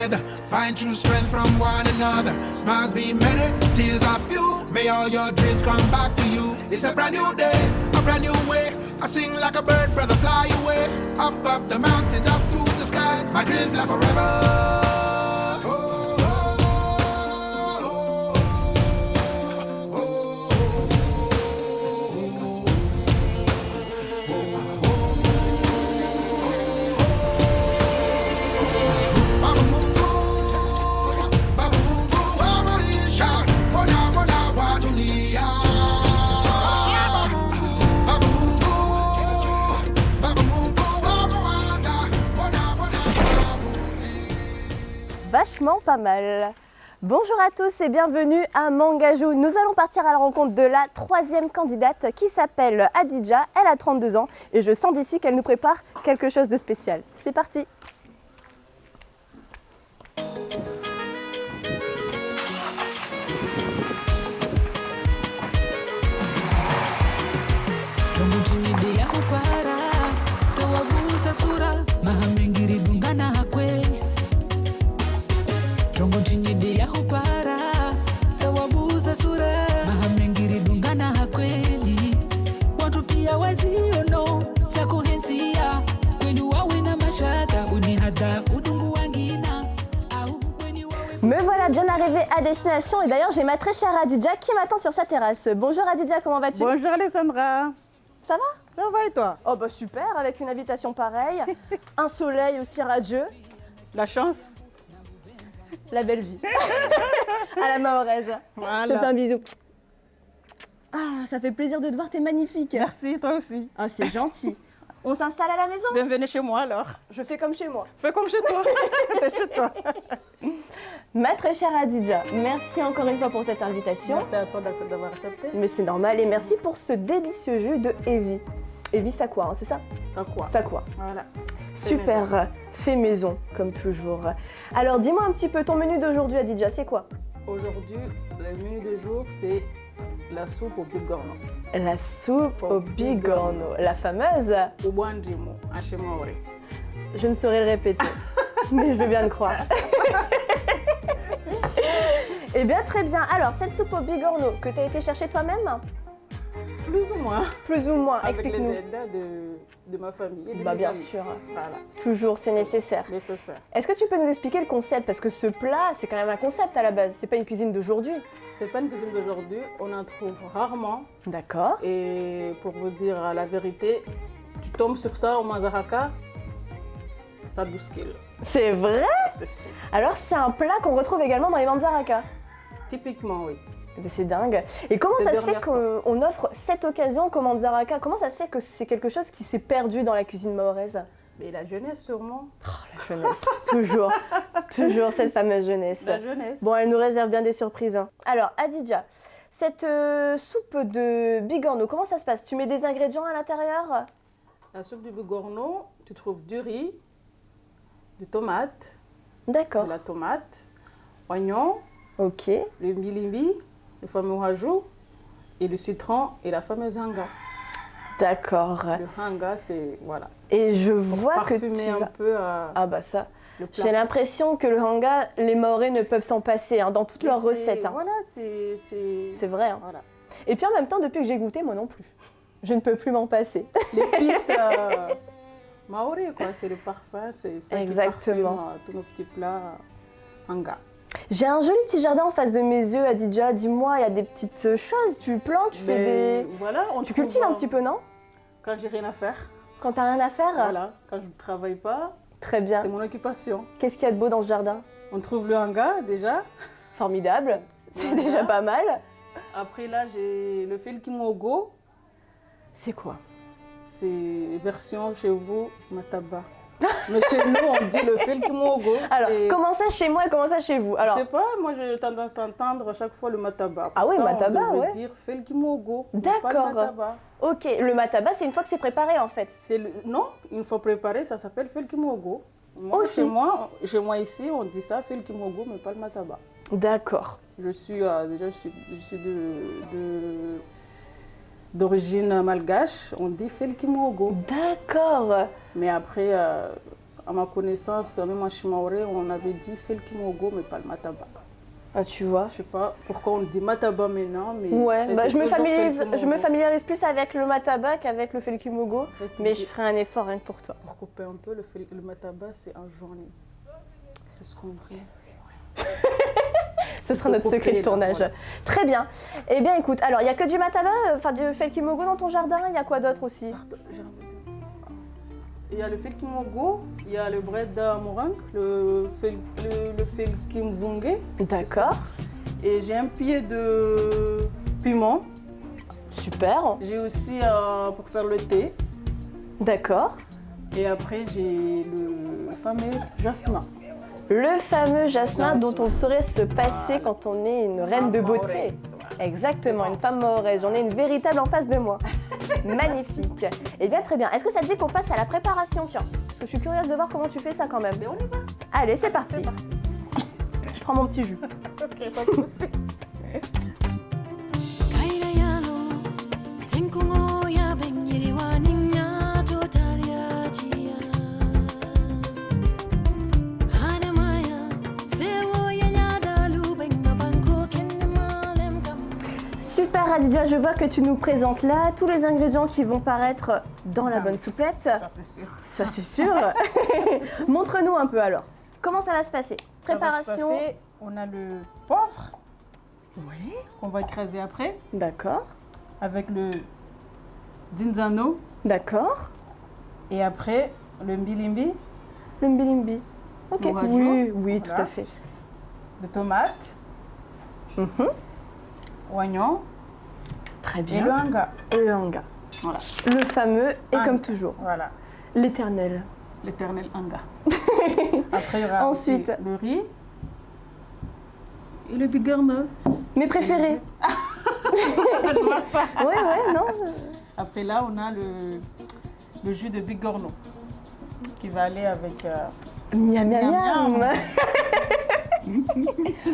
Find true strength from one another. Smiles be many, tears are few. May all your dreams come back to you. It's a brand new day, a brand new way. I sing like a bird, brother, fly away. Up off the mountains, up through the skies. My dreams last forever. Vachement pas mal. Bonjour à tous et bienvenue à Mangajou. Nous allons partir à la rencontre de la troisième candidate qui s'appelle Adidja. Elle a 32 ans et je sens d'ici qu'elle nous prépare quelque chose de spécial. C'est parti. Me voilà bien arrivée à destination et d'ailleurs j'ai ma très chère Adidja qui m'attend sur sa terrasse. Bonjour Adidja, comment vas-tu? Bonjour Alessandra. Ça va? Ça va et toi? Oh bah super, avec une invitation pareille, un soleil aussi radieux. La chance. La belle vie. À la mahoraise. Voilà. Je te fais un bisou. Ah, ça fait plaisir de te voir, t'es magnifique. Merci, toi aussi. Ah, c'est gentil. On s'installe à la maison? Bienvenue chez moi alors. Je fais comme chez moi. Fais comme chez toi. T'es chez toi. Ma très chère Adidja, merci encore une fois pour cette invitation. Merci à toi d'avoir accepté. Mais c'est normal et merci pour ce délicieux jus de Evie. Evie Sakwa, hein, c'est ça? Sakwa. Sakwa. Voilà. Super, fait maison, comme toujours. Alors dis-moi un petit peu ton menu d'aujourd'hui Adidja, c'est quoi? Aujourd'hui, le menu du jour, c'est la soupe au bigorneau. La soupe au bigorneau, la fameuse. Au boandimo, à chez moi, oui. Je ne saurais le répéter, mais je veux bien le croire. Eh bien, très bien. Alors, cette soupe au bigorneau que tu as été chercher toi-même? Plus ou moins. Plus ou moins, avec explique-nous. les aides de ma famille et de Bah mes bien amis. sûr. Voilà, Toujours, c'est nécessaire. nécessaire. Est-ce que tu peux nous expliquer le concept? Parce que ce plat, c'est quand même un concept à la base. C'est pas une cuisine d'aujourd'hui. C'est pas une cuisine d'aujourd'hui, on en trouve rarement. D'accord. Et pour vous dire la vérité, tu tombes sur ça au Mazaraka, ça bouscule. C'est vrai? C'est sûr. Alors, c'est un plat qu'on retrouve également dans les manzaraka. Typiquement, oui. Eh ben, c'est dingue. Et comment C'est ça se fait dernière qu'on offre cette occasion comme manzaraka? Comment ça se fait que c'est quelque chose qui s'est perdu dans la cuisine mahoraise? Mais la jeunesse, sûrement. La jeunesse, toujours, toujours cette fameuse jeunesse. La jeunesse. Bon, elle nous réserve bien des surprises. Hein. Alors, Adidja, cette soupe de bigorneau, comment ça se passe? Tu mets des ingrédients à l'intérieur? La soupe du bigorneau, tu trouves du riz, du tomate, D'accord. de la tomate, oignon, Ok. le milimbi, le fameux rajou, et le citron et la fameuse hanga. D'accord. Le hanga, c'est, voilà, Et je pour vois que parfumer un peu Ah bah ça, le plat. j'ai l'impression que le hanga, les Mahorais ne peuvent s'en passer hein, dans toutes Mais leurs c'est- recettes. Hein. Voilà, c'est... C'est vrai. Hein. Voilà. Et puis en même temps, depuis que j'ai goûté, moi non plus. Je ne peux plus m'en passer. L'épice maoré, quoi, c'est le parfum, c'est ça Exactement. qui parfume tous nos petits plats hanga. J'ai un joli petit jardin en face de mes yeux, Adidja. Dis-moi, il y a des petites choses, tu plantes, tu fais Mais des... voilà, on Tu trouve, cultives un petit peu, non? Quand j'ai rien à faire, Quand t'as rien à faire? voilà, quand je ne travaille pas, Très bien. c'est mon occupation. Qu'est-ce qu'il y a de beau dans ce jardin? On trouve le hanga déjà. Formidable, c'est Voilà. déjà pas mal. Après là, j'ai le felkimogo. C'est quoi? C'est version chez vous, mataba. Mais chez nous, on dit le felkimogo. Alors, c'est- comment ça chez moi et comment ça chez vous? Alors, Je sais pas, moi j'ai tendance à entendre à chaque fois le mataba. Ah oui, Pourtant, mataba, on devrait ouais. dire felkimogo. mais pas le D'accord. mataba. ok, le mataba, c'est une fois que c'est préparé en fait. Non, une fois préparé, ça s'appelle felkimogo. Moi, Aussi. chez moi ici, on dit ça, felkimogo, mais pas le mataba. D'accord. Je suis déjà, je suis d'origine malgache, on dit felkimogo. D'accord. Mais après, à ma connaissance, même en Chimaoré, on avait dit Felkimogo, mais pas le mataba. Ah, tu vois. Je sais pas pourquoi on dit mataba maintenant, mais Ouais, bah, je me Felkimogo. familiarise plus avec le mataba qu'avec le felkimogo, En fait, mais je ferai un effort rien que pour toi. pour couper un peu, le mataba, c'est en journée. C'est ce qu'on dit. Ce sera notre Faut secret de couper, là, tournage. voilà. Très bien. Eh bien, écoute, alors il n'y a que du mataba, enfin du felkimogo dans ton jardin, il y a quoi d'autre aussi? Il y a le felkimogo, il y a le breda morank, le felkimvunge. D'accord, Et j'ai un pied de piment. super, J'ai aussi pour faire le thé. d'accord. Et après, j'ai le fameux jasmin. Le fameux jasmin Jasmin. dont on saurait se passer Voilà. quand on est une reine de beauté. Mahoraise, voilà. Exactement, une femme mahoraise. J'en ai une véritable en face de moi. Magnifique. Eh bien, très bien. Est-ce que ça te dit qu'on passe à la préparation, tiens? Parce que je suis curieuse de voir comment tu fais ça quand même. Mais on y va. Allez, c'est parti. C'est parti. Je prends mon petit jus. Ok, pas de souci. Super Adja, je vois que tu nous présentes là tous les ingrédients qui vont paraître dans la Ah bonne oui. souplette. Ça, c'est sûr. Ça c'est sûr. Montre-nous un peu alors. Comment ça va se passer? Ça va se Préparation. passer. On a le poivre Oui. qu'on va écraser après D'accord. avec le dinzano D'accord. et après le mbilimbi, Le mbilimbi. Ok. L'orgeat. Oui, oui, tout Voilà. à fait. de tomates, Mhm. oignon Très et bien. le hanga. Et le hanga. Voilà. Le fameux, et Hanga. comme toujours, Voilà. l'éternel. L'éternel hanga. Après, il y aura Ensuite. aussi le riz et le bigorneau. Mes préférés. Ouais, ouais, non. Après là, on a le jus de bigorneau qui va aller avec... Miam, miam, Miam, miam. miam.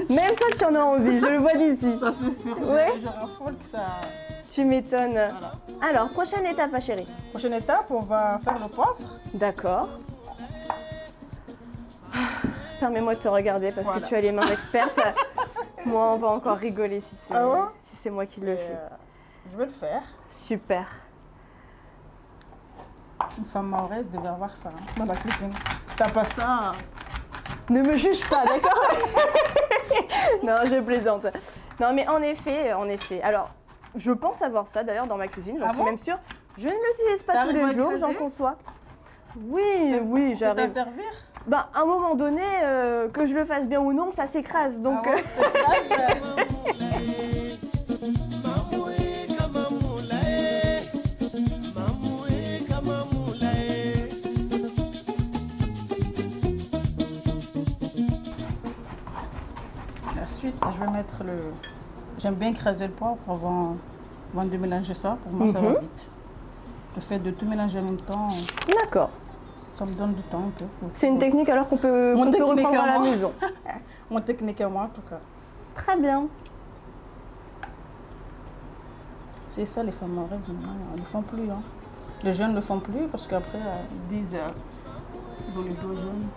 Même toi, tu en as envie, je le vois d'ici. Ça, c'est sûr. Ouais. Je raffole que ça... Tu m'étonnes. Voilà. Alors, prochaine étape, ma chérie. Prochaine étape, on va faire le poivre. D'accord. Permets-moi de te regarder parce Voilà. que tu as les mains expertes. Moi, on va encore rigoler si c'est Ah ouais si c'est moi qui le Et, fais. je vais le faire. Super. Une femme mahoraise devait avoir ça hein, dans la cuisine. Si t'as pas ça... Ne me juge pas, d'accord? Non, je plaisante. Non, mais en effet. Alors, je pense avoir ça d'ailleurs dans ma cuisine, j'en Ah suis bon même sûre. Je ne l'utilise pas tous T'arrives à les jours, écraser j'en conçois. Oui, oui, C'est à j'arrive. servir. Bah, à un moment donné, que je le fasse bien ou non, ça s'écrase. Donc, Ah ouais, c'est grave. Ensuite, je vais mettre le... J'aime bien écraser le poivre avant de mélanger ça. Pour moi, ça va vite. Le fait de tout mélanger en même temps, d'accord. ça me donne du temps un peu. C'est une technique alors qu'on peut, Mon qu'on peut technique reprendre à à la moi. maison. Mon technique à moi, en tout cas. Très bien. C'est ça, les femmes mahorais, maintenant, ils ne le font plus. Hein. Les jeunes ne le font plus parce qu'après, ils disent ils ont les doigts jaunes.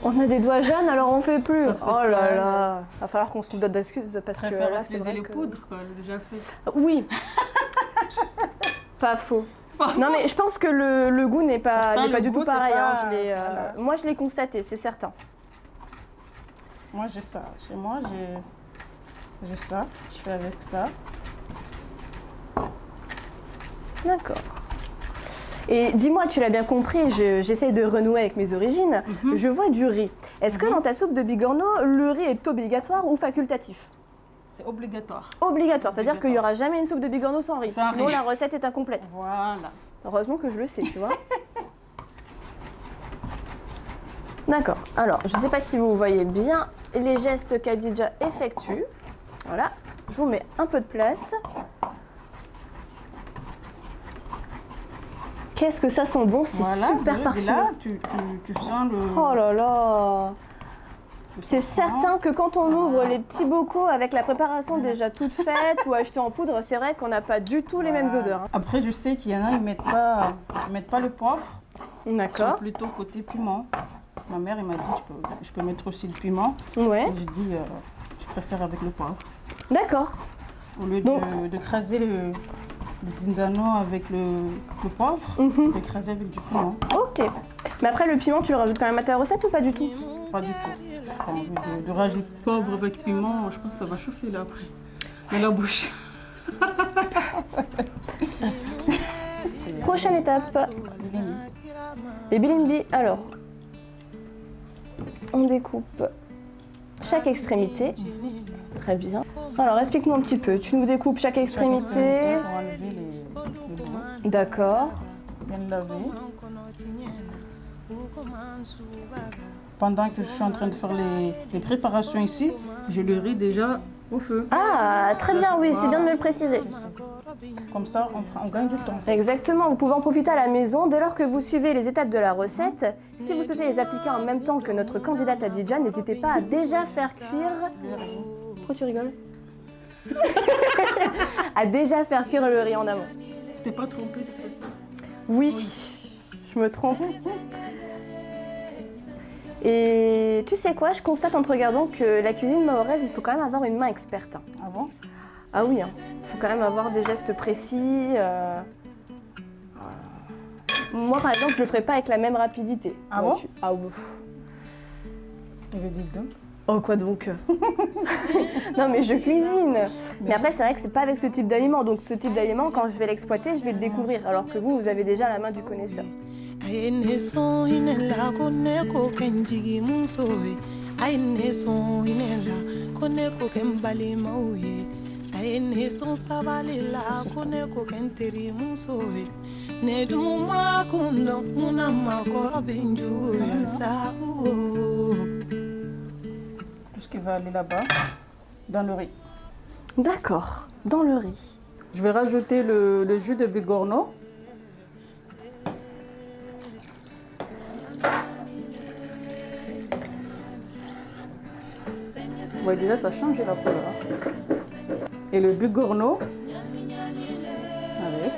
On a des doigts jaunes, alors on fait plus. Ça se fait Oh là sale. là. Va falloir qu'on se donne d'excuses parce Je que préfère là, c'est utiliser vrai les que... poudres, quoi, déjà fait. Oui. Pas faux. Non mais je pense que le goût n'est pas, Pourtant, n'est pas le du goût, tout c'est pareil. pas- Hein. voilà. Moi je l'ai constaté, c'est certain. Moi, j'ai ça. Chez moi, j'ai ça. Je fais avec ça. D'accord. Et dis-moi, tu l'as bien compris, j'essaie de renouer avec mes origines. Je vois du riz. Est-ce que dans ta soupe de bigorneau, le riz est obligatoire ou facultatif? C'est obligatoire. Obligatoire, c'est-à-dire qu'il n'y Obligatoire. aura jamais une soupe de bigorneau sans riz. Sans Sinon riz. la recette est incomplète. Voilà. Heureusement que je le sais, tu vois. D'accord. Alors, je ne sais pas si vous voyez bien les gestes qu'Adja effectue. Voilà. Je vous mets un peu de place. Qu'est-ce que ça sent bon, c'est Voilà. super Et parfumé. là, tu sens le... Oh là là. le C'est safran. certain que quand on ouvre les petits bocaux avec la préparation déjà toute faite ou achetée en poudre, c'est vrai qu'on n'a pas du tout les mêmes Voilà. odeurs. Hein. Après, je sais qu'il y en a, ils mettent pas le poivre. Ils sont D'accord. plutôt côté piment. Ma mère elle m'a dit je peux mettre aussi le piment. Ouais. Et je dis je préfère avec le poivre. D'accord. Au lieu de craser le zinzano avec le poivre, je vais craser avec du piment. Ok. Mais après, le piment, tu le rajoutes quand même à ta recette ou pas du tout? Pas du tout. Je n'ai pas envie de rajouter poivre avec piment. Je pense que ça va chauffer là après. Dans la bouche. Prochaine étape. Les bilimbi. Alors, on découpe chaque extrémité. Très bien. Alors, explique-nous un petit peu. Tu nous découpes chaque extrémité. Pour enlever les bouts. D'accord. Bien laver. Pendant que je suis en train de faire les préparations ici, je le riz déjà au feu. Ah, très bien, oui, c'est bien de me le préciser. Comme ça, on gagne du temps. Exactement, vous pouvez en profiter à la maison dès lors que vous suivez les étapes de la recette. Si vous souhaitez les appliquer en même temps que notre candidate Adidja, n'hésitez pas à déjà faire cuire... Pourquoi tu rigoles? À déjà faire cuire le riz en amont. Tu t'es pas trompée cette fois-ci? Oui, je me trompe. Et tu sais quoi, je constate en te regardant que la cuisine mahoraise, il faut quand même avoir une main experte. Ah bon? Ah oui, il faut quand même avoir des gestes précis. Moi, par exemple, je le ferais pas avec la même rapidité. Ah bon? Ah oui. Eh bien, dites donc. Oh, quoi donc? Non, mais je cuisine. Mais après, c'est vrai que c'est pas avec ce type d'aliment. Donc, ce type d'aliment, quand je vais l'exploiter, je vais le découvrir. Alors que vous avez déjà la main du connaisseur. Tout ce qui va aller là-bas, dans le riz. D'accord, dans le riz. Je vais rajouter le jus de bigorneau. Vous voyez déjà, ça change la couleur. Et le bigorneau avec.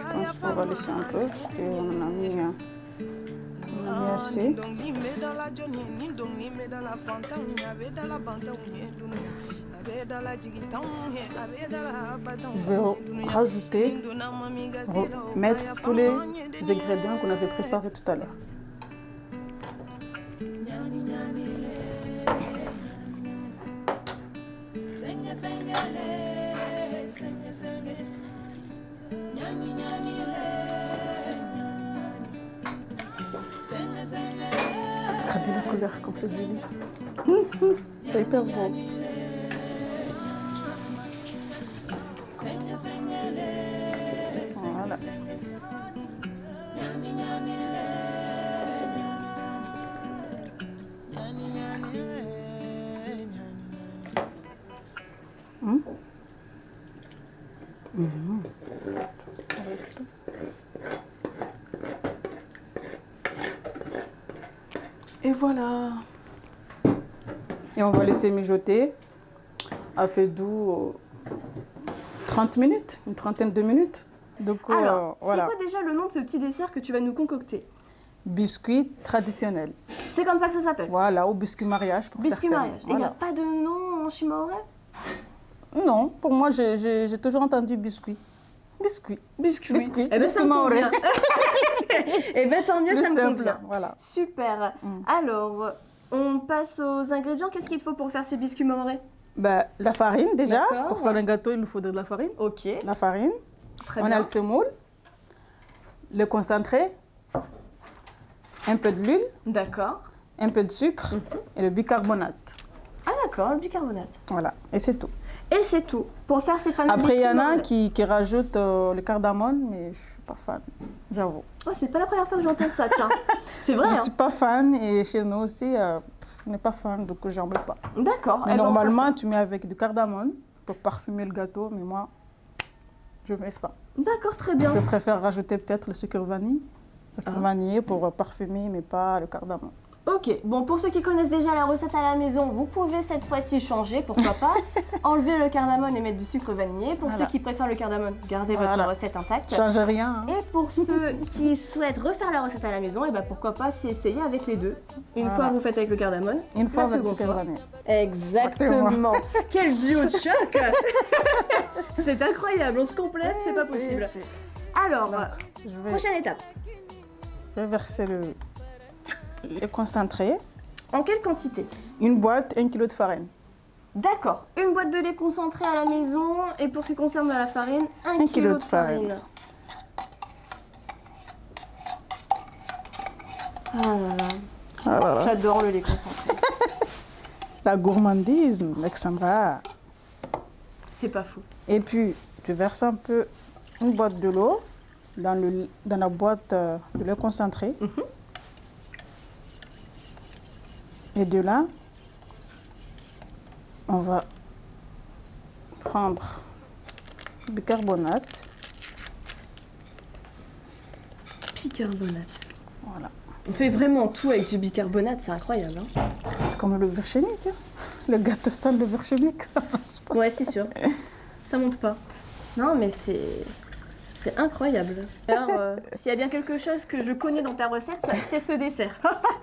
Je pense qu'on va laisser un peu parce qu'on en a mis assez. Je vais rajouter, mettre tous les ingrédients qu'on avait préparés tout à l'heure. Regardez la couleur comme c'est joli. C'est hyper beau. Voilà. Et voilà. Et on va laisser mijoter à feu doux 30 minutes, une trentaine de minutes. Donc, Alors, voilà. c'est quoi déjà le nom de ce petit dessert que tu vas nous concocter? Biscuit traditionnel. C'est comme ça que ça s'appelle? Voilà, ou biscuit mariage pour Biscuit certains. mariage. Et il n'y a pas de nom en chimaoré? Non, pour moi, j'ai toujours entendu biscuit. Biscuit. Biscuit. Biscuit. Eh bien, ça me maoré. convient. Eh bien, tant mieux, Plus ça me simple, convient. voilà. Super. Alors, on passe aux ingrédients. Qu'est-ce qu'il te faut pour faire ces biscuits maoré? Bah, la farine déjà. D'accord. Pour faire un gâteau, il nous faudrait de la farine. Ok. La farine. Très On bien. a le semoule, le concentré, un peu de l'huile, D'accord. un peu de sucre et le bicarbonate. Ah d'accord, le bicarbonate. Voilà, et c'est tout. Et c'est tout. Pour faire ces fameux Après, il y biscuits en a maoré. qui rajoutent le cardamone, mais je ne suis pas fan, j'avoue. Oh, c'est pas la première fois que j'entends ça, tiens. C'est vrai, Je ne hein? suis pas fan et chez nous aussi, on n'est pas fan, donc j'en mets pas. D'accord. Mais eh ben, on fera normalement, tu mets avec du cardamone pour parfumer le gâteau, mais moi, je mets ça. D'accord, très bien. Je préfère rajouter peut-être le sucre vanille. Sucre vanillé pour parfumer, mais pas le cardamome. Ok, bon, pour ceux qui connaissent déjà la recette à la maison, vous pouvez cette fois-ci changer, pourquoi pas. Enlever le cardamome et mettre du sucre vanillé. Pour ceux qui préfèrent le cardamome, gardez votre recette intacte. Change rien. Et pour ceux qui souhaitent refaire la recette à la maison, et ben pourquoi pas s'y essayer avec les deux. Une fois vous faites avec le cardamome, une fois la avec le seconde sucre fois. vanillé. Exactement. Quel duo de choc. C'est incroyable, on se complète, c'est pas possible. Alors, prochaine étape. Je vais verser le concentré. En quelle quantité? Une boîte, 1 kg de farine. D'accord, une boîte de lait concentré à la maison et pour ce qui concerne la farine, 1 kg de farine. Ah là là, j'adore le lait concentré. La gourmandise, Alexandra. C'est pas fou. Et puis, tu verses un peu une boîte de l'eau dans la boîte de lait concentré. Et de là, on va prendre du bicarbonate. Bicarbonate. Voilà. On fait vraiment tout avec du bicarbonate, c'est incroyable. Hein. C'est comme le beurre chimique. Hein. Le gâteau sans le beurre chimique, ça passe pas. Ouais, c'est sûr. Ça monte pas. Non, mais c'est incroyable. Alors, s'il y a bien quelque chose que je connais dans ta recette, c'est ce dessert.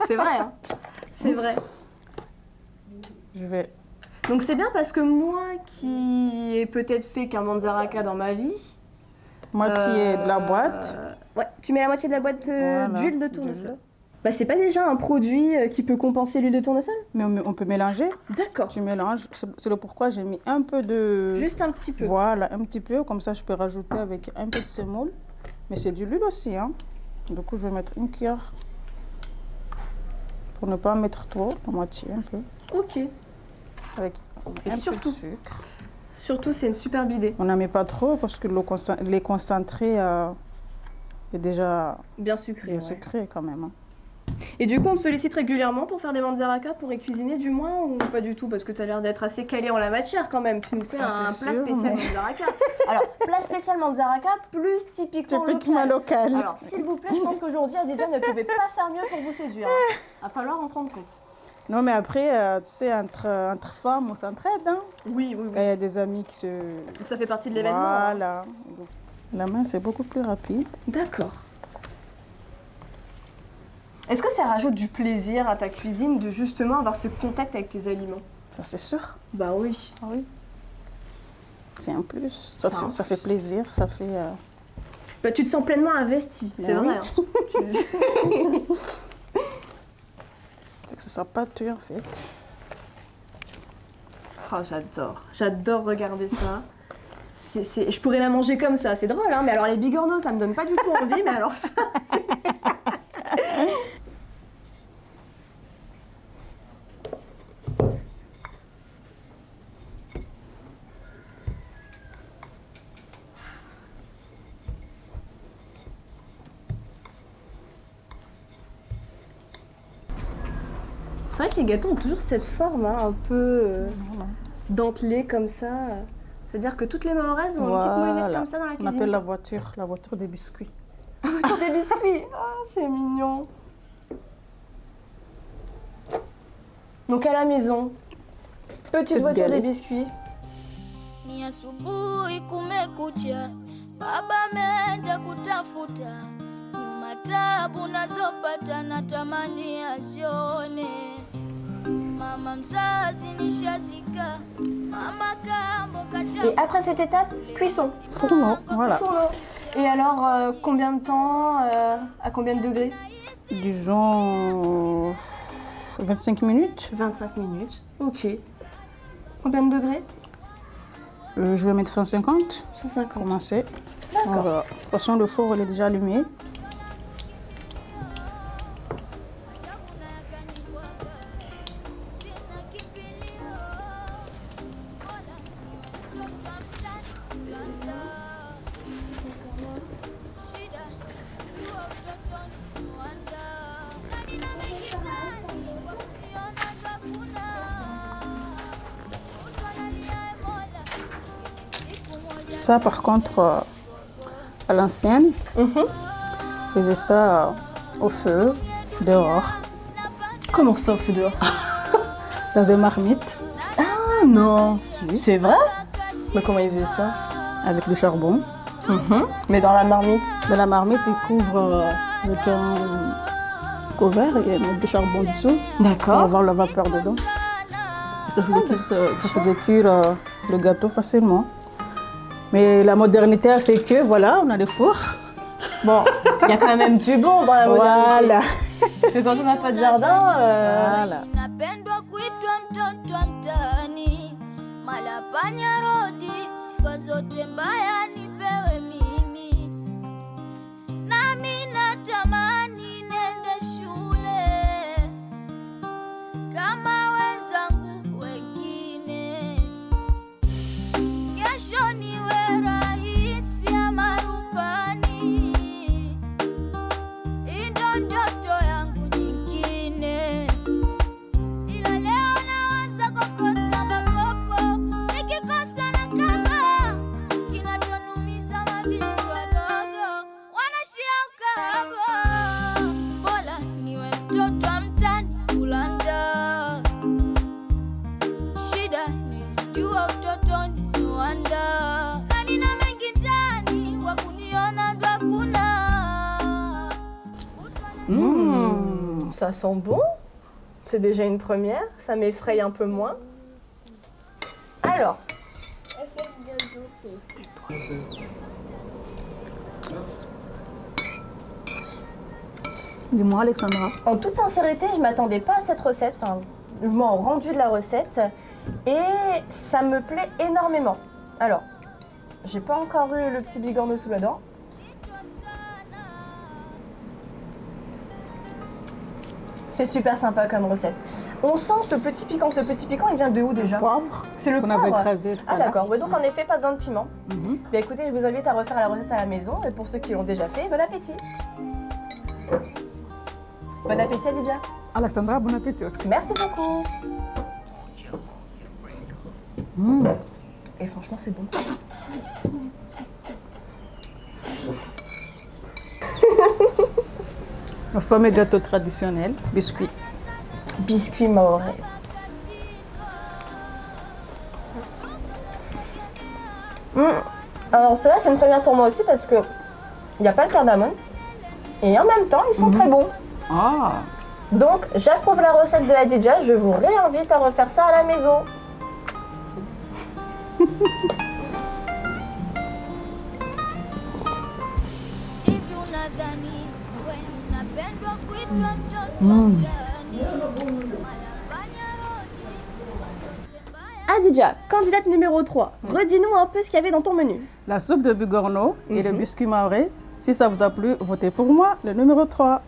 C'est vrai, hein. C'est vrai. Je vais... Donc c'est bien parce que moi qui ai peut-être fait qu'un manzaraka dans ma vie... Moitié de la boîte. Ouais, tu mets la moitié de la boîte d'huile de tournesol. Bah c'est pas déjà un produit qui peut compenser l'huile de tournesol? Mais on peut mélanger. D'accord. Tu mélanges. C'est le pourquoi j'ai mis un peu de... Juste un petit peu. Voilà, un petit peu. Comme ça, je peux rajouter avec un peu de semoule. Mais c'est de l'huile aussi. Hein. Du coup, je vais mettre une cuillère. Pour ne pas mettre trop, la moitié un peu. Ok. Avec et un surtout, peu de sucre. Surtout, c'est une superbe idée. On n'en met pas trop parce que le lait concentré est déjà bien sucré. Bien sucré quand même. Hein. Et du coup, on te sollicite régulièrement pour faire des manzaraka, pour y cuisiner du moins, ou pas du tout? Parce que tu as l'air d'être assez calé en la matière quand même. Tu nous fais un plat spécial manzaraka. Alors, plat spécial manzaraka, plus typiquement local. Alors, s'il vous plaît, je pense qu'aujourd'hui, Adidja ne pouvait pas faire mieux pour vous séduire. Hein. Il va falloir en prendre compte. Non, mais après, tu sais, entre femmes, on s'entraide. Hein. Oui. Quand il y a des amis qui se... Donc ça fait partie de l'événement. Voilà. Hein. La main, c'est beaucoup plus rapide. D'accord. Est-ce que ça rajoute du plaisir à ta cuisine de justement avoir ce contact avec tes aliments? Ça, c'est sûr. Bah oui. Ah oui. C'est un plus. Ça fait plaisir, ça fait... Bah, tu te sens pleinement investi, c'est vrai. Hein. Que ce soit pâteux en fait. Oh, j'adore regarder ça. Je pourrais la manger comme ça, c'est drôle, hein, mais alors les bigorneaux, ça me donne pas du tout envie, mais alors ça... C'est vrai que les gâteaux ont toujours cette forme hein, un peu dentelée comme ça. C'est-à-dire que toutes les mahoraises ont une petite moyennette comme ça dans la cuisine. On appelle la voiture des biscuits. La voiture des biscuits. Ah, c'est mignon. Donc à la maison, petite voiture des biscuits. Ni asubuhi kumekucha, baba ameenda kutafuta, nyuma tabu nazopata natamani azione. Mama mzazi nishazika, mama kambo kacha. Et après cette étape, cuisson. Fourneau, voilà. Fourneau. Et alors, combien de temps, à combien de degrés? Disons 25 minutes. 25 minutes, ok. Combien de degrés? Je vais mettre 150. 150. Commencer. D'accord. De toute façon, le four il est déjà allumé. Ça, par contre, à l'ancienne. Je faisais ça au feu, dehors, Comment ça, au feu dehors? dans une marmite, Ah non, c'est vrai? Mais comment ils faisaient ça? avec du charbon. Mais dans la marmite? Dans la marmite, ils couvrent avec un couvert et ils mettent du charbon dessous pour D'accord. avoir la vapeur dedans. Et ça faisait cuire le gâteau facilement. Mais la modernité a fait que, voilà, on a des fours. Bon, il y a quand même du bon dans la modernité. Voilà. Parce que quand on n'a pas de jardin, Voilà. Napendwa kuitwa mtoto wa mtaani, malapanya rodi, sifa zote mbaya nipewe mimi. Nami natamani nende shule kama wenzangu wengine, kesho niwe rais ama rubani. Hii ndo ndoto yangu nyingine, ila leo naanza kokota makopo, nikikosa na kama kinachonumiza mabinti wadogo wanashia ukahaba. Bora niwe mtoto wa mtaani kulanda, shida nilijua utotoni Rwanda, na nina mengi ndani wa kuniona ndo hakuna. ça sent bon. C'est déjà une première. Ça m'effraie un peu moins. Alors, Dis-moi, Alexandra. en toute sincérité, je m'attendais pas à cette recette. Enfin, je m'en rendu de la recette et ça me plaît énormément. Alors, j'ai pas encore eu le petit bigorneau sous la dent. C'est super sympa comme recette. On sent ce petit piquant. Ce petit piquant, il vient de où déjà? Poivre. C'est le qu'on poivre. avait écrasé tout Ah à l'heure. d'accord, ouais, donc en effet pas besoin de piment. Bien écoutez, je vous invite à refaire la recette à la maison et pour ceux qui l'ont déjà fait, bon appétit. Bon appétit Adidja. Alexandra, bon appétit aussi. Merci beaucoup. Et franchement c'est bon. Le fameux gâteau traditionnel, biscuit. Biscuit maoré. Alors cela c'est une première pour moi aussi parce que il n'y a pas le cardamome et en même temps ils sont très bons. Ah, Donc j'approuve la recette de Adidja, je vous réinvite à refaire ça à la maison. Hivi unadhani kweli napendwa kuitwa mtoto wa mtaani? Malapanya rodi, sifa zote mbaya. Adidja, candidate numéro 3, redis-nous un peu ce qu'il y avait dans ton menu. la soupe de bigorneau et le biscuit maoré. Si ça vous a plu, votez pour moi, le numéro 3.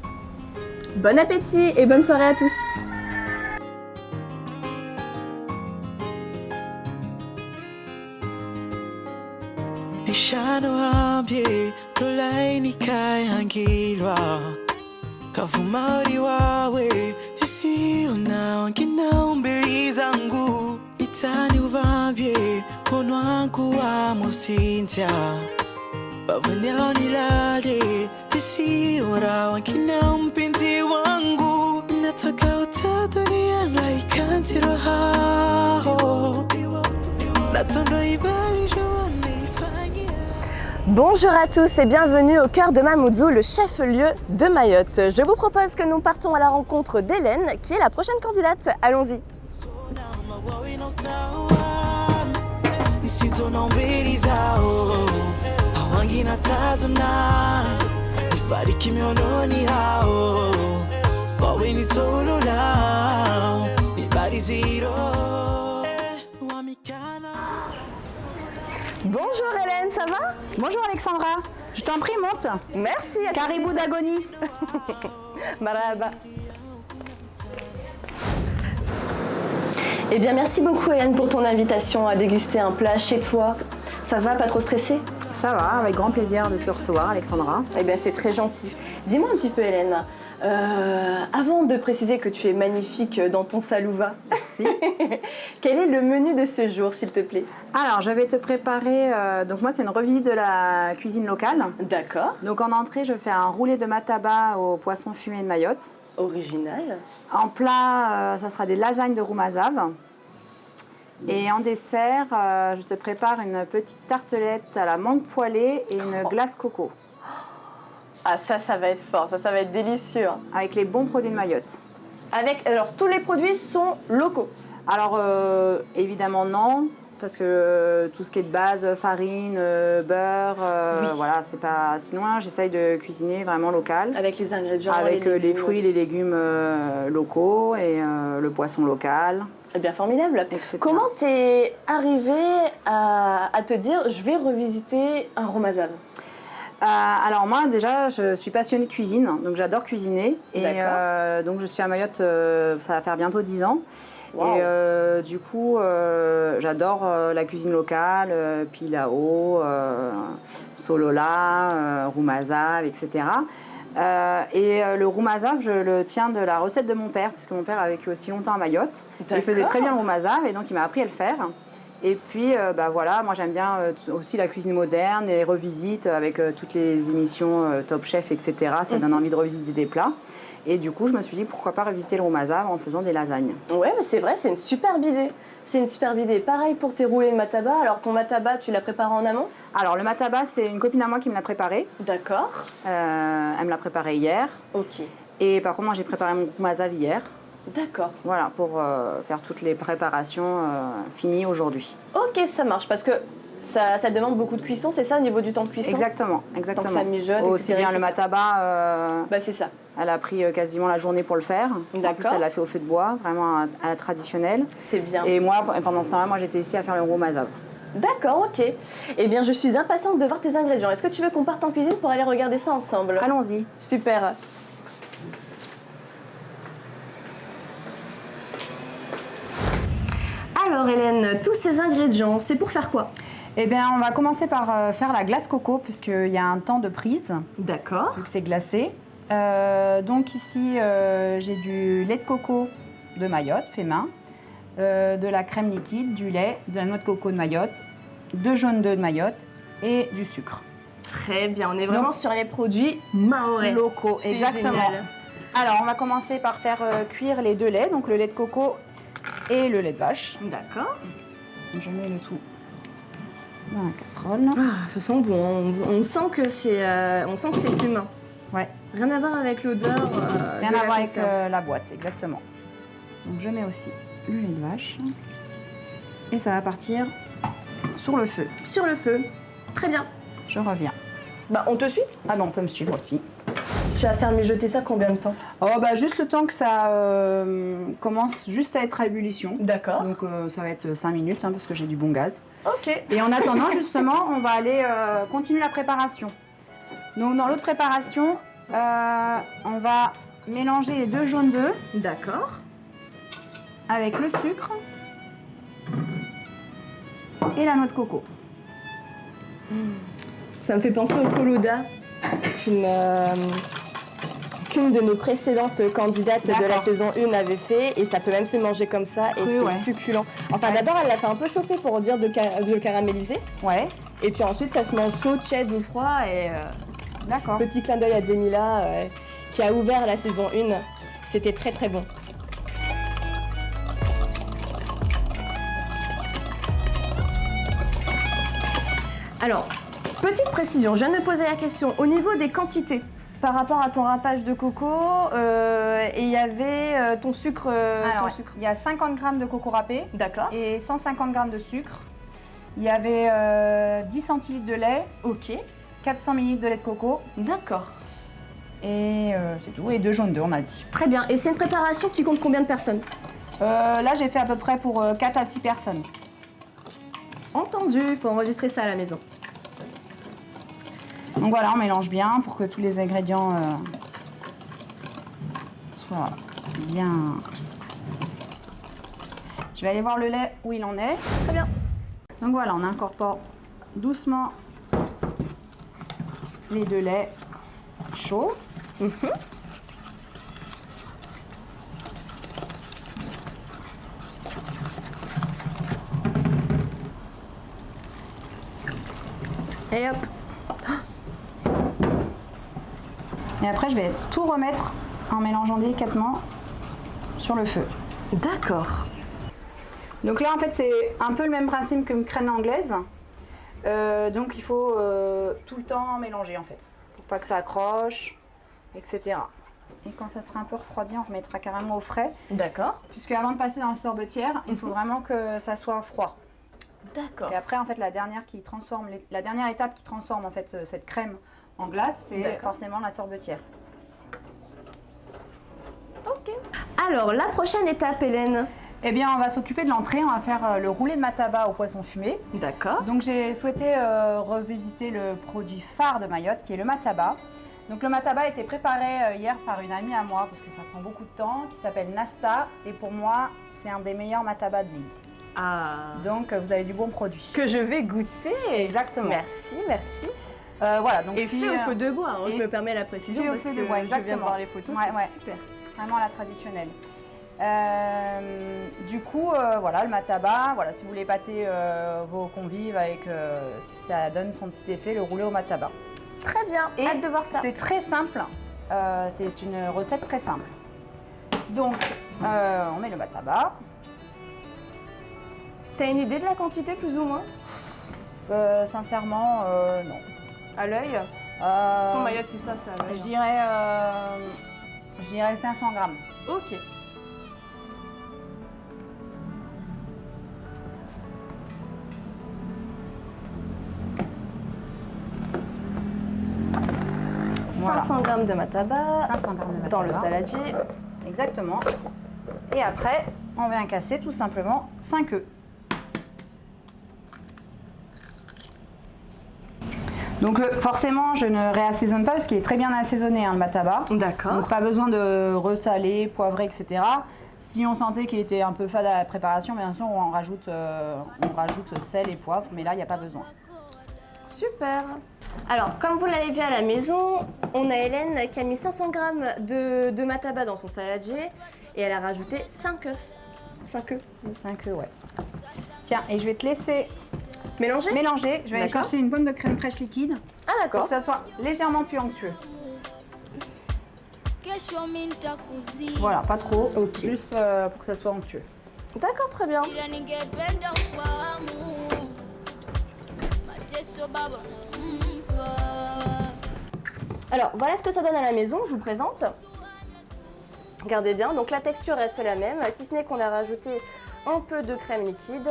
Bon appétit et bonne soirée à tous. Nishanoambie lolai nikayangilwa kavumari wawe tisiona wanginaombeli zangu itani uvambye mkono wangu wa musintya bavuneo nilale tisiora wangina mpenzi wangu natoka uta dunia laikantiro hao natondo ibali joane ifanyia. Bonjour à tous et bienvenue au cœur de Mamoudzou, le chef-lieu de Mayotte. Je vous propose que nous partons à la rencontre d'Hélène, qui est la prochaine candidate. Allons-y. Bonjour Hélène, ça va? Bonjour Alexandra, je t'en prie monte. Merci. à tout de Caribou suite. d'agonie. Marhaba. Eh bien, merci beaucoup Hélène pour ton invitation à déguster un plat chez toi. Ça va, pas trop stressé? Ça va, avec grand plaisir de te recevoir Alexandra. Eh bien, c'est très gentil. Dis-moi un petit peu Hélène, Avant de préciser que tu es magnifique dans ton salouva, Merci. quel est le menu de ce jour, s'il te plaît? Alors, je vais te préparer. Donc, moi, c'est une revisite de la cuisine locale. D'accord, Donc, en entrée, je fais un roulé de mataba au poisson fumé de Mayotte. original. En plat, ça sera des lasagnes de roumazav. Et en dessert, je te prépare une petite tartelette à la mangue poêlée et une glace coco. Ah ça va être fort, ça va être délicieux. Avec les bons produits de Mayotte. Alors, tous les produits sont locaux. Alors, évidemment, non. Parce que tout ce qui est de base, farine, beurre, Oui. voilà, c'est pas si loin. J'essaye de cuisiner vraiment local. Avec les ingrédients, Avec les légumes. fruits, les légumes locaux et le poisson local. Eh bien, formidable. Etc. Comment t'es arrivé à te dire, je vais revisiter un Roumazav? Alors moi déjà je suis passionnée de cuisine, donc j'adore cuisiner et D'accord. donc je suis à Mayotte, ça va faire bientôt 10 ans. Wow. Et du coup j'adore la cuisine locale, pilao, solola, roumazav, etc. Le roumazav, je le tiens de la recette de mon père, parce que mon père a vécu aussi longtemps à Mayotte. Il faisait très bien le roumazav et donc il m'a appris à le faire. Et puis, voilà, moi j'aime bien aussi la cuisine moderne et les revisites avec toutes les émissions Top Chef, etc. Ça donne envie de revisiter des plats. Et du coup, je me suis dit, pourquoi pas revisiter le roumazav en faisant des lasagnes. Ouais, mais c'est vrai, c'est une superbe idée. C'est une superbe idée. Pareil pour tes roulés de mataba. Alors, ton mataba, tu l'as préparé en amont? Alors, le mataba, c'est une copine à moi qui me l'a préparé. D'accord. Elle me l'a préparé hier. Ok. Et par contre, moi j'ai préparé mon roumazav hier. D'accord. Voilà, pour faire toutes les préparations finies aujourd'hui. Ok, ça marche. Parce que ça demande beaucoup de cuisson, c'est ça, au niveau du temps de cuisson? Exactement, exactement. Donc ça mijote, aussi etc., bien le etc. mataba, Bah, c'est ça. elle a pris quasiment la journée pour le faire. En D'accord. plus, elle l'a fait au feu de bois, vraiment à la traditionnelle. C'est bien. Et moi, pendant ce temps-là, moi j'étais ici à faire le roumazav. D'accord, ok. Eh bien, je suis impatiente de voir tes ingrédients. Est-ce que tu veux qu'on parte en cuisine pour aller regarder ça ensemble? Allons-y. Super. Alors, Hélène, tous ces ingrédients, c'est pour faire quoi? Eh bien, on va commencer par faire la glace coco, puisqu'il y a un temps de prise, D'accord. vu que c'est glacé. Donc ici, j'ai du lait de coco de Mayotte, fait main, de la crème liquide, du lait, de la noix de coco de Mayotte, 2 jaunes d'œufs de Mayotte et du sucre. Très bien, on est vraiment Donc, sur les produits mahorais. Locaux, C'est exactement. génial. Alors, on va commencer par faire cuire les 2 laits, donc le lait de coco et le lait de vache. D'accord. Je mets le tout dans la casserole. Ah, ça sent bon. On sent que c'est fumant. Ouais, Rien à voir avec l'odeur. rien de à la voir avec conserve. la boîte, exactement. Donc je mets aussi le lait de vache et ça va partir sur le feu. Sur le feu. Très bien. Je reviens. Bah, on te suit? Ah non, on peut me suivre aussi. Tu vas faire mijoter ça combien de temps? Oh bah juste le temps que ça commence juste à être à ébullition. D'accord. Donc ça va être 5 minutes hein, parce que j'ai du bon gaz. Ok. Et en attendant justement, on va aller continuer la préparation. Donc dans l'autre préparation, on va mélanger les 2 jaunes d'œufs D'accord. avec le sucre et la noix de coco. Ça me fait penser au coluda qu'une de nos précédentes candidates de la D'accord. saison 1 avait fait, et ça peut même se manger comme ça, et Cru, c'est ouais. succulent. Enfin, Ouais. d'abord, elle l'a fait un peu chauffer pour dire de le caraméliser, Ouais, et puis ensuite, ça se mange chaud, tiède ou froid, et d'accord. petit clin d'œil à Jamila qui a ouvert la saison 1. C'était très très bon. Alors, petite précision, je viens de me poser la question. Au niveau des quantités, par rapport à ton râpage de coco, et il y avait ton sucre. Alors, ton sucre. il y a 50 g de coco râpé D'accord. et 150 g de sucre. Il y avait 10 centilitres de lait, Ok. 400 ml de lait de coco D'accord. et c'est tout. Et 2 jaunes d'œufs, on a dit. Très bien. Et c'est une préparation qui compte combien de personnes? Là, j'ai fait à peu près pour 4 à 6 personnes. Entendu, il faut enregistrer ça à la maison. Donc voilà, on mélange bien pour que tous les ingrédients soient bien. Je vais aller voir le lait où il en est. Très bien. Donc voilà, on incorpore doucement les 2 laits chauds. Et hop. Et après, je vais tout remettre en mélangeant délicatement sur le feu. D'accord. Donc là, en fait, c'est un peu le même principe qu'une crème anglaise. Donc il faut tout le temps mélanger, en fait, pour pas que ça accroche, etc. Et quand ça sera un peu refroidi, on remettra carrément au frais. D'accord. Puisque avant de passer dans la sorbetière, il faut vraiment que ça soit froid. D'accord. Et après, en fait, la dernière étape qui transforme en fait cette crème en glace, c'est forcément la sorbetière. Ok. Alors, la prochaine étape, Hélène. Eh bien, on va s'occuper de l'entrée. On va faire le roulé de mataba au poisson fumé. D'accord. Donc, j'ai souhaité revisiter le produit phare de Mayotte, qui est le mataba. Donc, le mataba a été préparé hier par une amie à moi, parce que ça prend beaucoup de temps, qui s'appelle Nasta. Et pour moi, c'est un des meilleurs mataba de l'île. Ah. Donc, vous avez du bon produit. Que je vais goûter. Exactement. Merci, merci. Voilà, donc Et fait au feu de bois, hein, je me permets la précision fait au parce feu que de bois, je viens de exactement. voir les photos, Ouais, c'est ouais. super. Vraiment la traditionnelle. Du coup, voilà, le mataba, voilà, si vous voulez épater vos convives avec, ça donne son petit effet, le roulé au mataba. Très bien, Et hâte de voir ça. c'est très simple, c'est une recette très simple. Donc, on met le mataba. T'as une idée de la quantité plus ou moins? Sincèrement, non. À l'œil? Son Mayotte, c'est ça, c'est à l'œil. Je dirais 500 grammes. Ok. Voilà. 500 grammes de mataba 500 grammes de dans le mataba. saladier. Exactement. Et après, on vient casser tout simplement 5 œufs. Donc forcément, je ne réassaisonne pas parce qu'il est très bien assaisonné, hein, le mataba. D'accord. Donc pas besoin de ressaler, poivrer, etc. Si on sentait qu'il était un peu fade à la préparation, bien sûr, on rajoute sel et poivre, mais là, il n'y a pas besoin. Super. Alors, comme vous l'avez vu à la maison, on a Hélène qui a mis 500 grammes de mataba dans son saladier et elle a rajouté 5 œufs. 5 œufs. 5 œufs, ouais. Tiens, et je vais te laisser Mélanger? mélanger. Je vais aller D'accord. chercher une pomme de crème fraîche liquide Ah pour d'accord. que ça soit légèrement plus onctueux. Kesho mi nitakuzia. Voilà, pas trop, Ok. juste pour que ça soit onctueux. D'accord, très bien. Ila ningependa ufahamu mateso baba nampa. Alors, voilà ce que ça donne à la maison, je vous présente. Regardez bien, donc la texture reste la même, si ce n'est qu'on a rajouté un peu de crème liquide.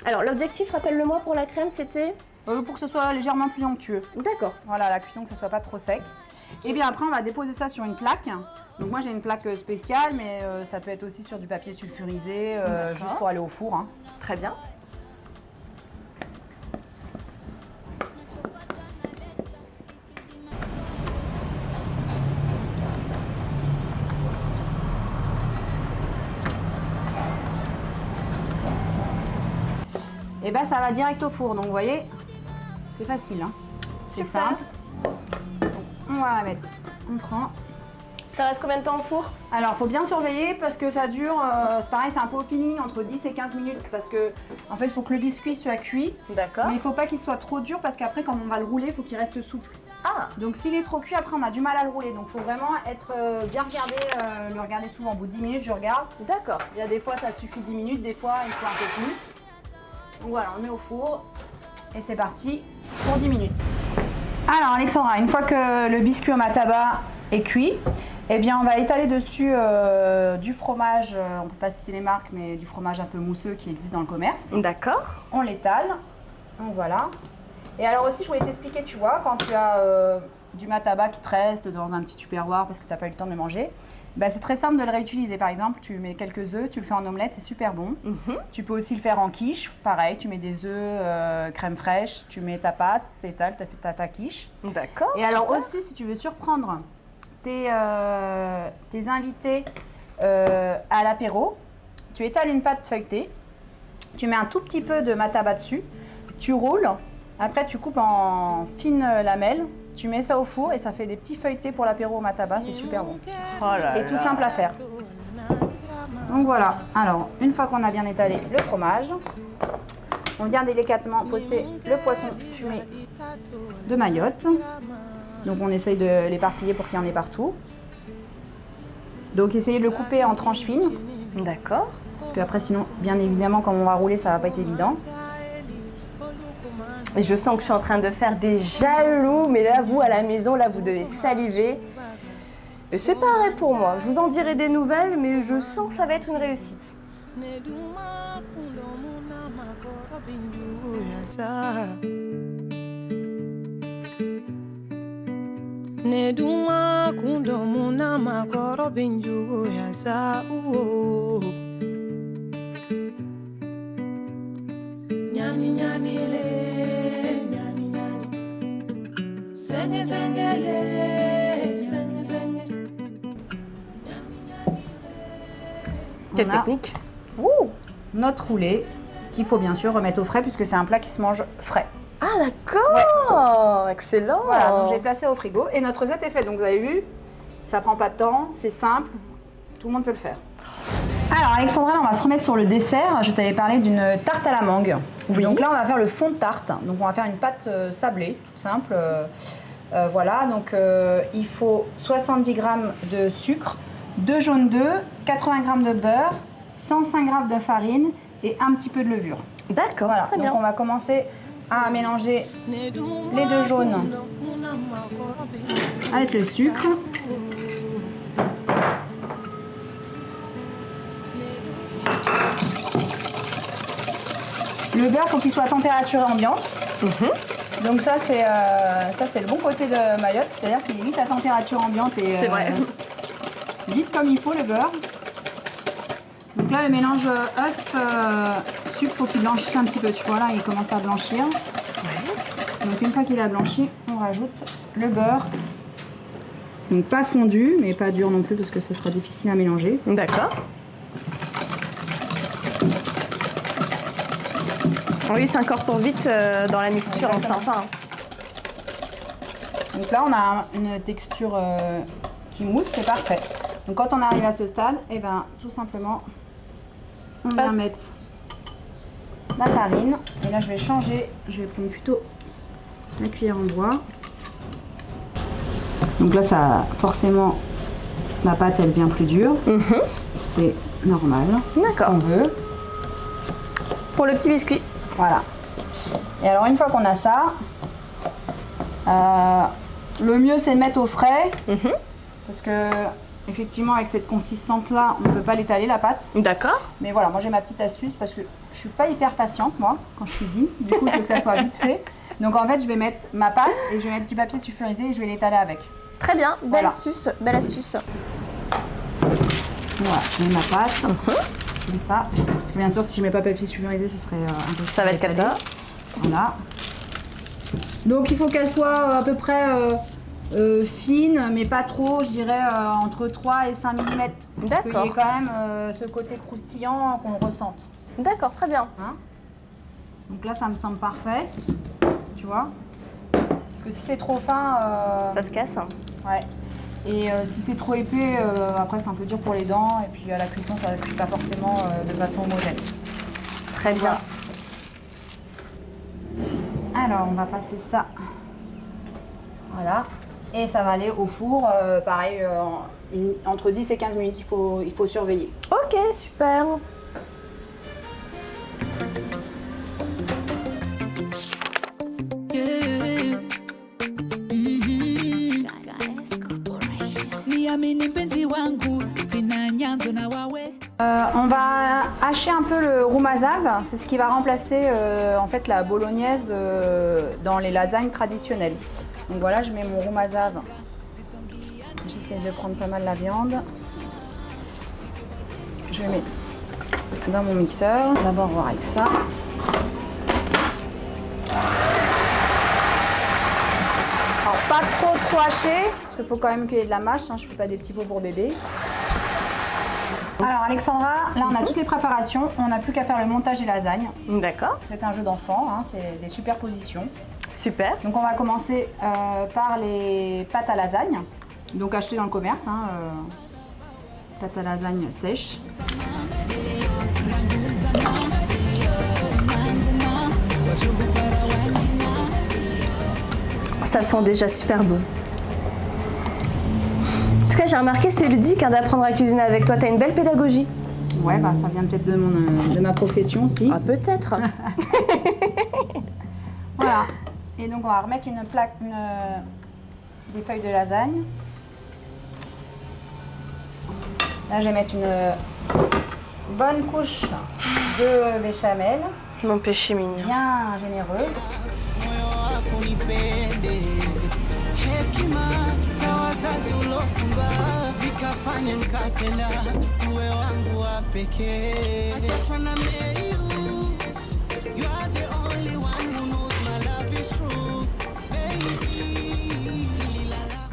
Alors, l'objectif, rappelle-le-moi, pour la crème, c'était... Pour que ce soit légèrement plus onctueux. D'accord. Voilà, la cuisson, que ça soit pas trop sec. Et bien après, on va déposer ça sur une plaque. Donc moi, j'ai une plaque spéciale, mais ça peut être aussi sur du papier sulfurisé, D'accord. juste pour aller au four, hein. Très bien. Et ben ça va direct au four. Donc vous voyez, c'est facile, hein. C'est Super. simple. Donc, on va la mettre. On prend. Ça reste combien de temps au four? Alors, faut bien surveiller parce que ça dure, c'est pareil, c'est un peu au feeling, entre 10 et 15 minutes. Parce que, en fait, il faut que le biscuit soit cuit. D'accord. Mais il faut pas qu'il soit trop dur parce qu'après, quand on va le rouler, il faut qu'il reste souple. Ah, Donc, s'il est trop cuit, après, on a du mal à le rouler. Donc, il faut vraiment être bien regardé, le regarder souvent. Au bout de 10 minutes, je regarde. d'accord. Il y a des fois, ça suffit 10 minutes, des fois, il faut un peu plus. Donc, voilà, on le met au four et c'est parti pour 10 minutes. Alors, Alexandra, une fois que le biscuit au mataba est cuit, eh bien, on va étaler dessus du fromage, on ne peut pas citer les marques, mais du fromage un peu mousseux qui existe dans le commerce. D'accord. On l'étale, donc voilà. Et alors aussi, je voulais t'expliquer, tu vois, quand tu as du mataba qui te reste dans un petit tupperware parce que tu n'as pas eu le temps de le manger, bah, c'est très simple de le réutiliser. Par exemple, tu mets quelques œufs, tu le fais en omelette, c'est super bon. Tu peux aussi le faire en quiche, pareil, tu mets des œufs, crème fraîche, tu mets ta pâte, t'étales, t'as ta quiche. D'accord. Et alors aussi, si tu veux surprendre tes invités à l'apéro, tu étales une pâte feuilletée, tu mets un tout petit peu de mataba dessus, tu roules, après tu coupes en fines lamelles, tu mets ça au four et ça fait des petits feuilletés pour l'apéro au mataba, c'est super bon. Et tout simple à faire. Donc voilà, alors une fois qu'on a bien étalé le fromage, On vient délicatement poster le poisson fumé de Mayotte. Donc on essaye de l'éparpiller pour qu'il y en ait partout. Donc essayez de le couper en tranches fines. D'accord. Parce qu'après sinon, bien évidemment, quand on va rouler, ça va pas être évident. Et je sens que je suis en train de faire des jaloux, mais là, vous, à la maison, là, vous devez saliver. Et c'est pareil pour moi. Je vous en dirai des nouvelles, mais je sens que ça va être une réussite. Neduma kundomuna makoro binjugu yasa uo. Nyani nyani le, nyani nyani. Senge senge le, senge senge. Quelle On a technique? notre roulé qu'il faut bien sûr remettre au frais puisque c'est un plat qui se mange frais. Ah d'accord, excellent. Voilà, donc j'ai placé au frigo et notre recette est faite. Donc vous avez vu, ça prend pas de temps, c'est simple, tout le monde peut le faire. Alors Alexandra, là, on va se remettre sur le dessert. Je t'avais parlé d'une tarte à la mangue. Oui. Donc là, on va faire le fond de tarte. Donc on va faire une pâte sablée, toute simple. Voilà, donc il faut 70 g de sucre, 2 jaunes d'œufs, 80 g de beurre, 105 g de farine et un petit peu de levure. D'accord, Voilà, très donc bien. on va commencer à mélanger les 2 jaunes avec le sucre. Le beurre, faut qu'il soit à température ambiante. Donc ça c'est le bon côté de Mayotte, c'est-à-dire qu'il est vite à température ambiante et C'est vrai. vite comme il faut le beurre. Donc là le mélange œuf sucre, faut qu'il blanchisse un petit peu, tu vois là il commence à blanchir. Donc une fois qu'il a blanchi, on rajoute le beurre. Donc pas fondu mais pas dur non plus parce que ça sera difficile à mélanger. D'accord. Oui, ça incorpore vite dans la mixture en sympa. Donc là, on a une texture qui mousse, c'est parfait. Donc quand on arrive à ce stade, et ben tout simplement, on vient mettre la farine. Et là, je vais changer, je vais prendre plutôt la cuillère en bois. Donc là, ça forcément, ma pâte, elle devient plus dure. C'est normal. C'est ce qu'on veut. Pour le petit biscuit. Voilà. Et alors une fois qu'on a ça, le mieux c'est de mettre au frais parce que effectivement avec cette consistance là on ne peut pas l'étaler la pâte. D'accord. Mais voilà, moi j'ai ma petite astuce parce que je suis pas hyper patiente moi quand je cuisine. Du coup je veux que ça soit vite fait. Donc en fait je vais mettre ma pâte et je vais mettre du papier sulfurisé et je vais l'étaler avec. Très bien, belle Voilà. astuce, belle astuce. Voilà, je mets ma pâte. Comme ça. Parce que bien sûr si je mets pas papier sulfurisé ce serait un peu Ça va être comme ça. Voilà. Donc il faut qu'elle soit à peu près fine, mais pas trop, je dirais entre 3 et 5 mm. D'accord. Qu'il y ait quand même ce côté croustillant qu'on ressente. D'accord, très bien. Hein. Donc là ça me semble parfait, tu vois. Parce que si c'est trop fin... Ça se casse. Ouais. Et si c'est trop épais, après c'est un peu dur pour les dents. Et puis à la cuisson ça ne cuit pas forcément de façon homogène. Très bien. Alors, on va passer ça. Voilà. Et ça va aller au four, pareil, entre 10 et 15 minutes, il faut surveiller. Ok, super. On va hacher un peu le roumazave, c'est ce qui va remplacer en fait la bolognaise dans les lasagnes traditionnelles. Donc voilà, je mets mon roumazave. J'essaie de prendre pas mal la viande. Je vais mettre dans mon mixeur. D'abord voir avec ça. Alors pas trop haché, parce qu'il faut quand même qu'il y ait de la mâche, hein, je ne fais pas des petits pots pour bébé. Alors Alexandra, là on a toutes les préparations, on n'a plus qu'à faire le montage des lasagnes. D'accord, C'est un jeu d'enfant, hein, c'est des superpositions. super. Donc on va commencer par les pâtes à lasagne, donc achetées dans le commerce, hein, pâtes à lasagne sèches. Ça sent déjà super bon. En tout cas, j'ai remarqué, c'est ludique hein, d'apprendre à cuisiner avec toi. T'as une belle pédagogie. Ouais, bah ça vient peut-être de ma profession aussi. Ah, peut-être. Voilà. Et donc on va remettre des feuilles de lasagne. Là, je vais mettre une bonne couche de béchamel, Mon péché mignon. bien généreuse.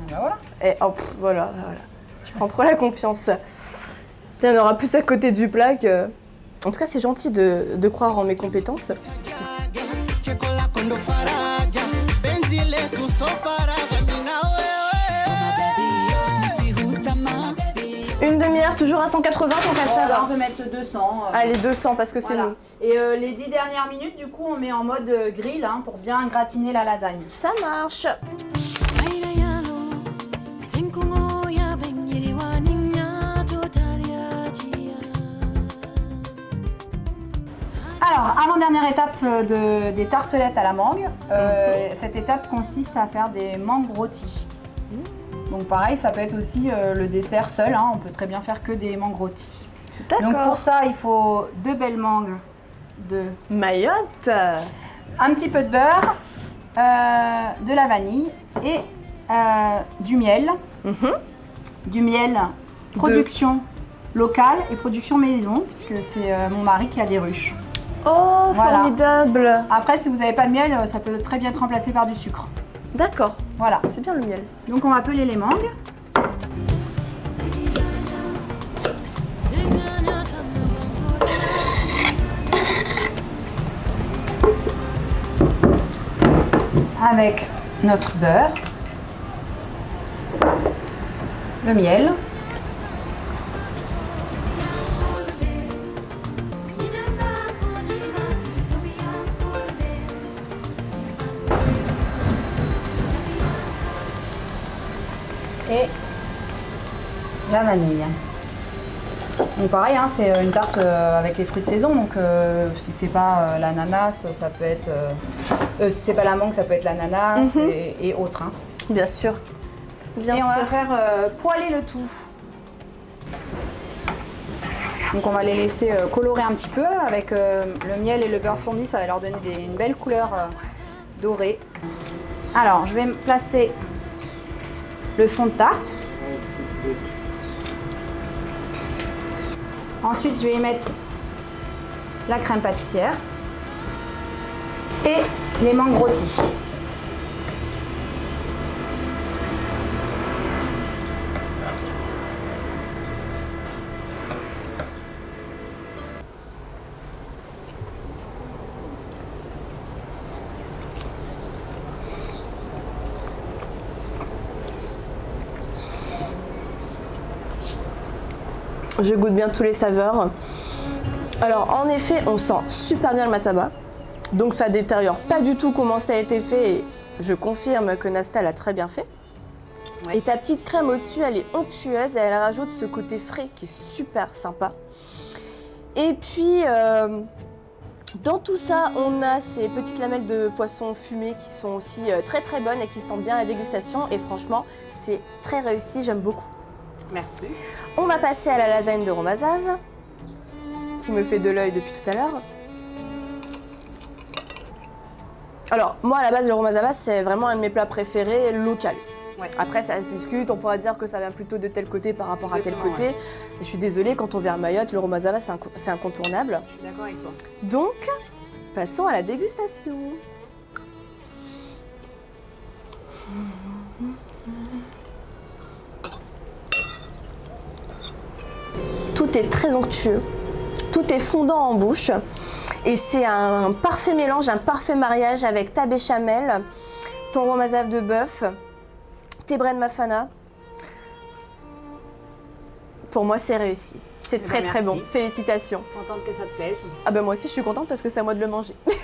Voilà. Et hop, voilà. Je prends trop la confiance. Tiens, on aura plus à côté du plat que... En tout cas, c'est gentil de croire en mes compétences. Une demi-heure, toujours à 180 tant qu'à Là, faire. on peut mettre 200. Allez, 200 parce que c'est Voilà. nous. Et les 10 dernières minutes, du coup, on met en mode grill hein, pour bien gratiner la lasagne. Ça marche. Alors, avant-dernière étape des tartelettes à la mangue. Cette étape consiste à faire des mangues rôties. Donc pareil, ça peut être aussi le dessert seul. Hein, on peut très bien faire que des mangues rôties. Donc pour ça, il faut 2 belles mangues de Mayotte. un petit peu de beurre, de la vanille et du miel. Du miel, production locale et production maison, puisque c'est mon mari qui a des ruches. Oh, Voilà. formidable. Après, si vous n'avez pas de miel, ça peut très bien être remplacé par du sucre. D'accord. Voilà. C'est bien le miel. Donc on va peler les mangues. Avec notre beurre, le miel, et la vanille. Donc pareil, hein, c'est une tarte avec les fruits de saison, donc si c'est pas l'ananas, ça peut être... si c'est pas la mangue, ça peut être l'ananas et autres. Hein. Bien sûr. Bien Et sûr. on va faire poêler le tout. Donc on va les laisser colorer un petit peu avec le miel et le beurre fondu, ça va leur donner une belle couleur dorée. Alors je vais me placer le fond de tarte. Ensuite je vais y mettre la crème pâtissière et les mangues rôties. Je goûte bien tous les saveurs. Alors en effet, on sent super bien le mataba. Donc ça détériore pas du tout comment ça a été fait. Et je confirme que Nasta l'a très bien fait. Ouais. Et ta petite crème au-dessus, elle est onctueuse et elle rajoute ce côté frais qui est super sympa. Et puis dans tout ça, on a ces petites lamelles de poisson fumé qui sont aussi très très bonnes et qui sentent bien la dégustation. Et franchement, c'est très réussi, j'aime beaucoup. Merci. On va passer à la lasagne de Romazave, qui me fait de l'œil depuis tout à l'heure. Alors, moi, à la base, le Romazava, c'est vraiment un de mes plats préférés local. Ouais. Après, ça se discute, on pourra dire que ça vient plutôt de tel côté par rapport à tel Exactement, côté. Je suis désolée, quand on vient à Mayotte, le Romazava, c'est incontournable. Je suis d'accord avec toi. Donc, passons à la dégustation. Tout est très onctueux, tout est fondant en bouche et c'est un parfait mélange, un parfait mariage avec ta béchamel, ton romazave de bœuf, tes bren mafana. Pour moi, c'est réussi. C'est ben, très très merci. bon. Félicitations. Contente que ça te plaise. Ah ben moi aussi, je suis contente parce que c'est à moi de le manger. Bah,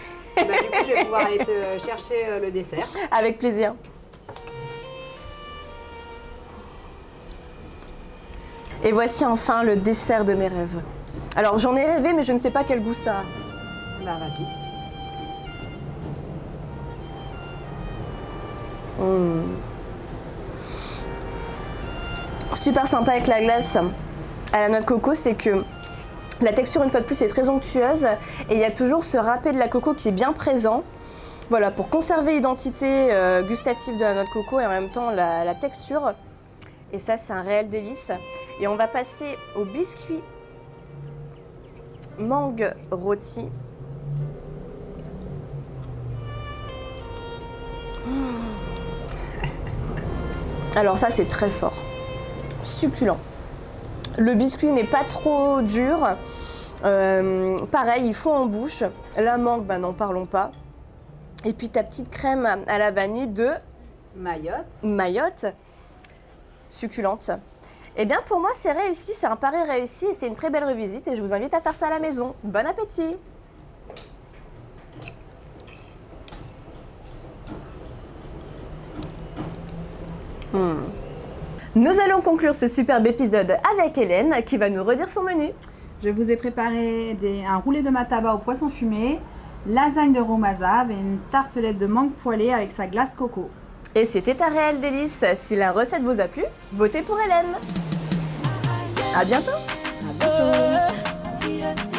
du coup, je vais pouvoir aller te chercher le dessert. Avec plaisir. Et voici enfin le dessert de mes rêves. Alors j'en ai rêvé, mais je ne sais pas quel goût ça a. Bah vas-y. Super sympa avec la glace à la noix de coco, c'est que la texture, une fois de plus, est très onctueuse et il y a toujours ce râpé de la coco qui est bien présent. Voilà, pour conserver l'identité gustative de la noix de coco et en même temps la texture. Et ça, c'est un réel délice. Et on va passer au biscuit mangue rôti. Alors ça, c'est très fort. Succulent. Le biscuit n'est pas trop dur. Pareil, il faut en bouche. La mangue, bah, n'en parlons pas. Et puis ta petite crème à la vanille de Mayotte. Succulente. Eh bien, pour moi, c'est réussi. C'est un pari réussi et c'est une très belle revisite. Et je vous invite à faire ça à la maison. Bon appétit! Nous allons conclure ce superbe épisode avec Hélène qui va nous redire son menu. Je vous ai préparé un roulé de mataba au poisson fumé, lasagne de roux mazave et une tartelette de mangue poêlée avec sa glace coco. Et c'était un réel délice. Si la recette vous a plu, votez pour Hélène. À bientôt. À bientôt.